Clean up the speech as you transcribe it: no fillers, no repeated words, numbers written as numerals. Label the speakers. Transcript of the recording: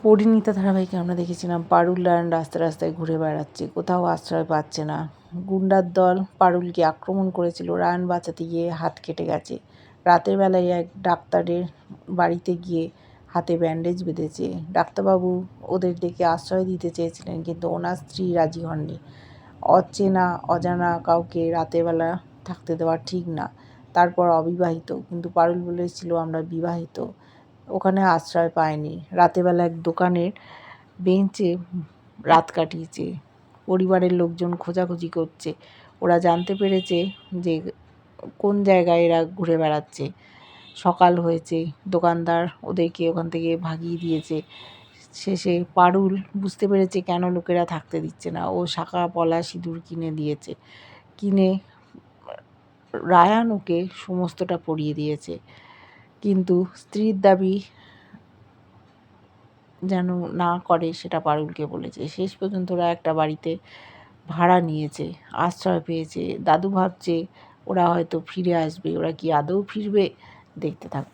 Speaker 1: পরিণীতা ধারাবাহিকে আমরা দেখেছিলাম পারুল রায়ন রাস্তায় রাস্তায় ঘুরে বেড়াচ্ছে, কোথাও আশ্রয় পাচ্ছে না। গুন্ডার দল পারুলকে আক্রমণ করেছিল, রায়ন বাঁচাতে গিয়ে হাত কেটে গেছে। রাতের বেলায় এক ডাক্তারের বাড়িতে গিয়ে হাতে ব্যান্ডেজ বেঁধেছে। ডাক্তারবাবু ওদের ডেকে আশ্রয় দিতে চেয়েছিলেন, কিন্তু ওনার স্ত্রী রাজি হননি। অচেনা অজানা কাউকে রাতের বেলা থাকতে দেওয়া ঠিক না। তারপর অবিবাহিত, কিন্তু পারুল বলেছিল আমরা বিবাহিত। ওখানে আশ্রয় পায়নি। রাতেবেলা এক দোকানের বেঞ্চে রাত কাটিয়েছে। পরিবারের লোকজন খোঁজাখুঁজি করছে। ওরা জানতে পেরেছে যে কোন জায়গায় এরা ঘুরে বেড়াচ্ছে। সকাল হয়েছে, দোকানদার ওদেরকে ওখান থেকে ভাগিয়ে দিয়েছে। শেষে পারুল বুঝতে পেরেছে কেন লোকেরা থাকতে দিচ্ছে না। ও শাঁখা পলা সিঁদুর কিনে দিয়েছে। কিনে রায়ান ওকে সমস্তটা পরিয়ে দিয়েছে, কিন্তু স্ত্রীর দাবি যেন না করে সেটা পারুলকে বলেছে। শেষ পর্যন্ত ওরা একটা বাড়িতে ভাড়া নিয়েছে, আশ্রয় পেয়েছে। দাদু ভাবছে ওরা হয়তো ফিরে আসবে। ওরা কি আদৌ ফিরবে? দেখতে থাকো।